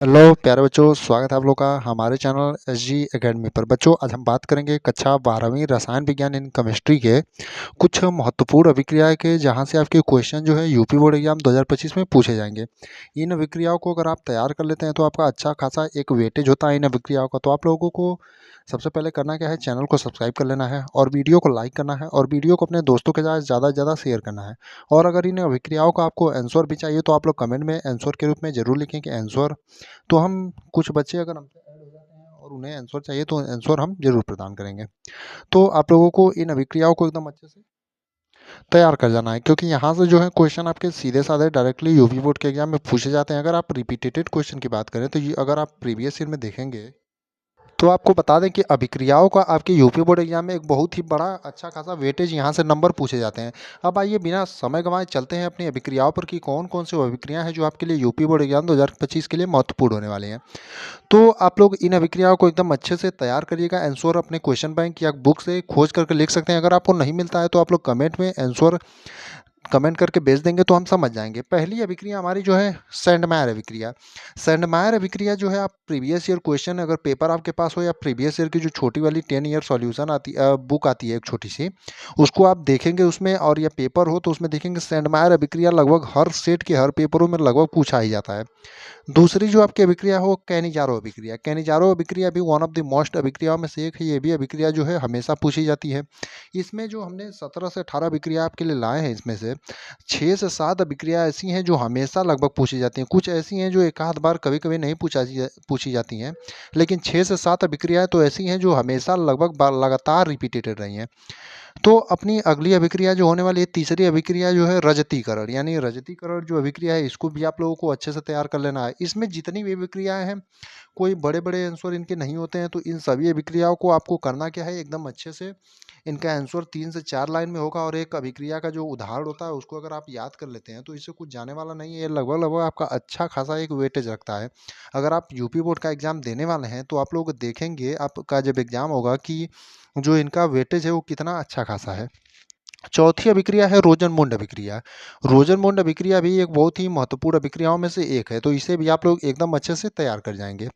Hello प्यारे बच्चों, स्वागत है आप लोग का हमारे चैनल एसजी एकेडमी पर। बच्चों, आज हम बात करेंगे कक्षा 12वीं रसायन विज्ञान इन केमिस्ट्री के कुछ महत्वपूर्ण अभिक्रिया के, जहां से आपके क्वेश्चन जो है यूपी बोर्ड एग्जाम 2025 में पूछे जाएंगे। इन अभिक्रियाओं को अगर आप तैयार कर लेते हैं तो आपका अच्छा खासा एक वेटेज होता है इन अभिक्रियाओं का। तो आप लोगों को सबसे पहले करना क्या है, चैनल को सब्सक्राइब कर लेना है और वीडियो को लाइक करना है और वीडियो को अपने दोस्तों के साथ ज़्यादा से ज़्यादा शेयर करना है। और अगर इन अभिक्रियाओं का आपको आंसर भी चाहिए तो आप लोग कमेंट में आंसर के रूप में ज़रूर लिखें कि आंसर। तो हम कुछ बच्चे अगर हमसे ऐड हो जाते हैं और उन्हें आंसर चाहिए तो आंसर हम जरूर प्रदान करेंगे। तो आप लोगों को इन अभिक्रियाओं को एकदम अच्छे से तैयार कर जाना है, क्योंकि यहाँ से जो है क्वेश्चन आपके सीधे साधे डायरेक्टली यूपी बोर्ड के एग्जाम में पूछे जाते हैं। अगर आप रिपीटेटेड क्वेश्चन की बात करें तो ये अगर आप प्रीवियस ईयर में देखेंगे तो आपको बता दें कि अभिक्रियाओं का आपके यूपी बोर्ड एग्जाम में एक बहुत ही बड़ा अच्छा खासा वेटेज यहाँ से नंबर पूछे जाते हैं। अब आइए बिना समय गंवाए चलते हैं अपनी अभिक्रियाओं पर कि कौन कौन सी अभिक्रियाएं हैं जो आपके लिए यूपी बोर्ड एग्जाम 2025 के लिए महत्वपूर्ण होने वाले हैं। तो आप लोग इन अभिक्रियाओं को एकदम अच्छे से तैयार करिएगा। आंसर अपने क्वेश्चन बैंक या बुक से खोज करके लिख सकते हैं। अगर आपको नहीं मिलता है तो आप लोग कमेंट में आंसर कमेंट करके भेज देंगे तो हम समझ जाएंगे। पहली अभिक्रिया हमारी जो है सैंडमायर अभिक्रिया। सैंडमायर अभिक्रिया जो है, आप प्रीवियस ईयर क्वेश्चन अगर पेपर आपके पास हो या प्रीवियस ईयर की जो छोटी वाली 10 ईयर सॉल्यूशन आती बुक आती है एक छोटी सी, उसको आप देखेंगे उसमें, और या पेपर हो तो उसमें देखेंगे सैंडमायर अभिक्रिया लगभग हर सेट के हर पेपरों में लगभग पूछा ही जाता है। दूसरी जो आपकी अभिक्रिया हो, कैनिजारो अभिक्रिया। कैनिजारो अभिक्रिया भी वन ऑफ द मोस्ट अभिक्रियाओं में से एक है। ये भी अभिक्रिया जो है हमेशा पूछी जाती है। इसमें जो हमने 17 से 18 अभिक्रिया आपके लिए लाए हैं, इसमें से 6 से 7 अभिक्रिया ऐसी हैं जो हमेशा लगभग पूछी जाती हैं। कुछ ऐसी हैं जो एक आध बार कभी कभी नहीं पूछी जाती हैं, लेकिन 6 से 7 अभिक्रियाएं तो ऐसी हैं जो हमेशा लगभग लगातार रिपीटेड रही हैं। तो अपनी अगली अभिक्रिया जो होने वाली है, तीसरी अभिक्रिया जो है रजतीकरण, यानी रजतीकरण जो अभिक्रिया है, इसको भी आप लोगों को अच्छे से तैयार कर लेना है। इसमें जितनी भी अभिक्रियाएं हैं, कोई बड़े बड़े आंसर इनके नहीं होते हैं। तो इन सभी अभिक्रियाओं को आपको करना क्या है, एकदम अच्छे से इनका आंसर 3 से 4 लाइन में होगा, और एक अभिक्रिया का जो उदाहरण होता है उसको अगर आप याद कर लेते हैं तो इससे कुछ जाने वाला नहीं है। ये लगभग लगभग आपका अच्छा खासा एक वेटेज रखता है। अगर आप यूपी बोर्ड का एग्ज़ाम देने वाले हैं तो आप लोग देखेंगे आपका जब एग्ज़ाम होगा कि जो इनका वेटेज है वो कितना अच्छा खासा है। चौथी अभिक्रिया है रोजनमूंड अभिक्रिया। रोजनमूंड अभिक्रिया भी एक बहुत ही महत्वपूर्ण अभिक्रियाओं में से एक है, तो इसे भी आप लोग एकदम अच्छे से तैयार कर जाएंगे।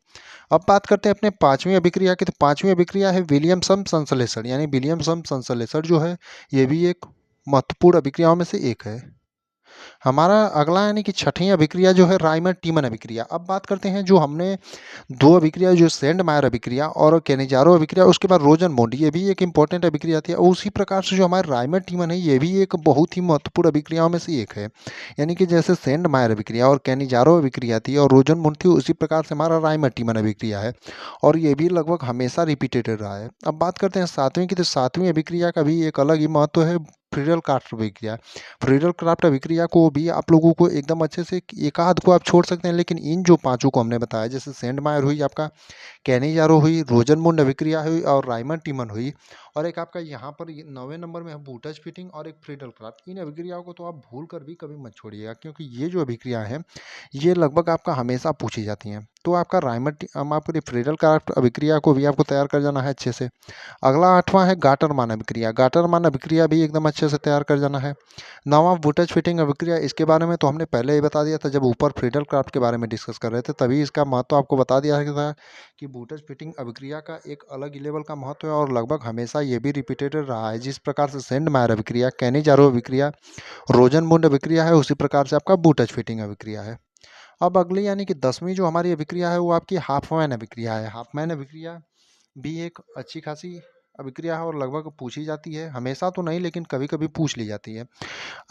अब बात करते हैं अपने पांचवी अभिक्रिया की। तो पांचवी अभिक्रिया है विलियमसन संश्लेषण, यानी विलियमसन संश्लेषण जो है ये भी एक महत्वपूर्ण अभिक्रियाओं में से एक है। हमारा अगला यानी कि छठी अभिक्रिया जो है रायमंड टीमन अभिक्रिया। अब बात करते हैं जो हमने दो अभिक्रिया, जो सेंडमायर अभिक्रिया और केनिजारो अभिक्रिया, उसके बाद रोजनमूंड, ये भी एक इंपॉर्टेंट अभिक्रिया थी। और उसी प्रकार से जो हमारे रायमंड टीमन है, ये भी एक बहुत ही महत्वपूर्ण अभिक्रियाओं में से एक है। यानी कि जैसे सेंडमायर अभिक्रिया और केनिजारो अभिक्रिया थी और रोजनमूंड थी, उसी प्रकार से हमारा रायमंड टीमन अभिक्रिया है, और ये भी लगभग हमेशा रिपीटेड रहा है। अब बात करते हैं सातवीं की। तो सातवीं अभिक्रिया का भी एक अलग ही महत्व है, फ्रीडल क्राफ्ट अभिक्रिया। फ्रीडल क्राफ्ट अभिक्रिया को भी आप लोगों को एकदम अच्छे से, एक आध को आप छोड़ सकते हैं, लेकिन इन जो पांचों को हमने बताया, जैसे सेंडमायर हुई आपका, कैनिजारो हुई, रोजनमूंड अभिक्रिया हुई और रायमंड टीमन हुई, और एक आपका यहाँ पर 9वें नंबर में है बूटज फिटिंग और एक फ्रीडल क्राफ्ट। इन अभिक्रियाओं को तो आप भूल कर भी कभी मत छोड़िएगा, क्योंकि ये जो अभिक्रिया हैं ये लगभग आपका हमेशा पूछी जाती हैं। तो आपका आपको फ्रीडल क्राफ्ट अभिक्रिया को भी आपको तैयार कर जाना है अच्छे से। अगला आठवां है गाटरमान अभिक्रिया। गाटरमान अभिक्रिया भी एकदम अच्छे से तैयार कर जाना है। नौवां बूटज फिटिंग अभिक्रिया, इसके बारे में तो हमने पहले ही बता दिया था जब ऊपर फ्रीडल क्राफ्ट के बारे में डिस्कस कर रहे थे, तभी इसका महत्व आपको बता दिया था कि बूटज फिटिंग अभिक्रिया का एक अलग ही लेवल का महत्व है, और लगभग हमेशा ये भी रिपीटेड रहा है। जिस प्रकार से सेंडमायर अभिक्रिया, कैनिजारो अभिक्रिया, रोजनमूंड अभिक्रिया है, उसी प्रकार से आपका बूटज फिटिंग अभिक्रिया है। अब अगली यानी कि 10वीं जो हमारी अभिक्रिया है वो आपकी हाफमैन अभिक्रिया है। हाफमैन अभिक्रिया भी एक अच्छी खासी अभिक्रिया है और लगभग पूछी जाती है, हमेशा तो नहीं लेकिन कभी कभी पूछ ली जाती है।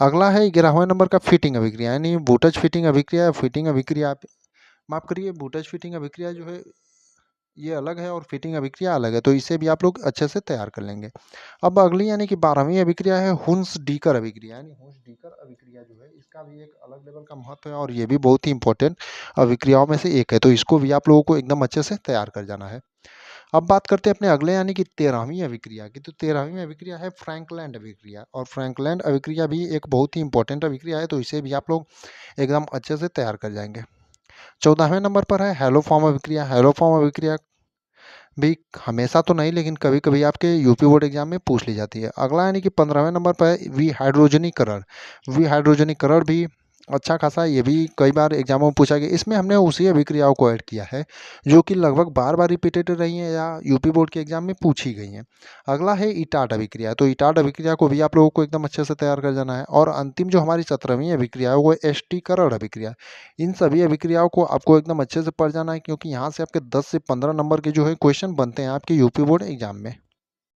अगला है 11वें नंबर का फिटिंग अभिक्रिया, यानी बूटज फिटिंग अभिक्रिया। फिटिंग अभिक्रिया माफ करिए, बूटज फिटिंग अभिक्रिया जो है ये अलग है और फिटिंग अभिक्रिया अलग है, तो इसे भी आप लोग अच्छे से तैयार कर लेंगे। अब अगली यानी कि 12वीं अभिक्रिया है हुंस डीकर अभिक्रिया, यानी हुंस डीकर अभिक्रिया जो है इसका भी एक अलग लेवल का महत्व है, और ये भी बहुत ही इंपॉर्टेंट अभिक्रियाओं में से एक है, तो इसको भी आप लोगों को एकदम अच्छे से तैयार कर जाना है। अब बात करते हैं अपने अगले यानी कि 13वीं अभिक्रिया की। तो 13वीं अभिक्रिया है फ्रैंकलैंड अभिक्रिया, और फ्रैंकलैंड अभिक्रिया भी एक बहुत ही इंपॉर्टेंट अभिक्रिया है, तो इसे भी आप लोग एकदम अच्छे से तैयार कर जाएंगे। 14वें नंबर पर है हेलोफॉर्म अभिक्रिया। हेलोफॉर्म अभिक्रिया भी हमेशा तो नहीं लेकिन कभी कभी आपके यूपी बोर्ड एग्जाम में पूछ ली जाती है। अगला यानी कि 15वें नंबर पर है विहाइड्रोजनीकरण। विहाइड्रोजनीकरण भी अच्छा खासा ये भी कई बार एग्जामों में पूछा गया। इसमें हमने उसी अभिक्रियाओं को ऐड किया है जो कि लगभग बार बार रिपीटेड रही हैं या यूपी बोर्ड के एग्जाम में पूछी गई हैं। अगला है ईटाट अभिक्रिया। तो ईटाट अभिक्रिया को भी आप लोगों को एकदम अच्छे से तैयार कर जाना है। और अंतिम जो हमारी 17वीं अभिक्रिया है वो एष्टीकरण अभिक्रिया। इन सभी अभिक्रियाओं को आपको एकदम अच्छे से पढ़ जाना है, क्योंकि यहाँ से आपके 10 से 15 नंबर के जो है क्वेश्चन बनते हैं आपके यूपी बोर्ड एग्जाम में।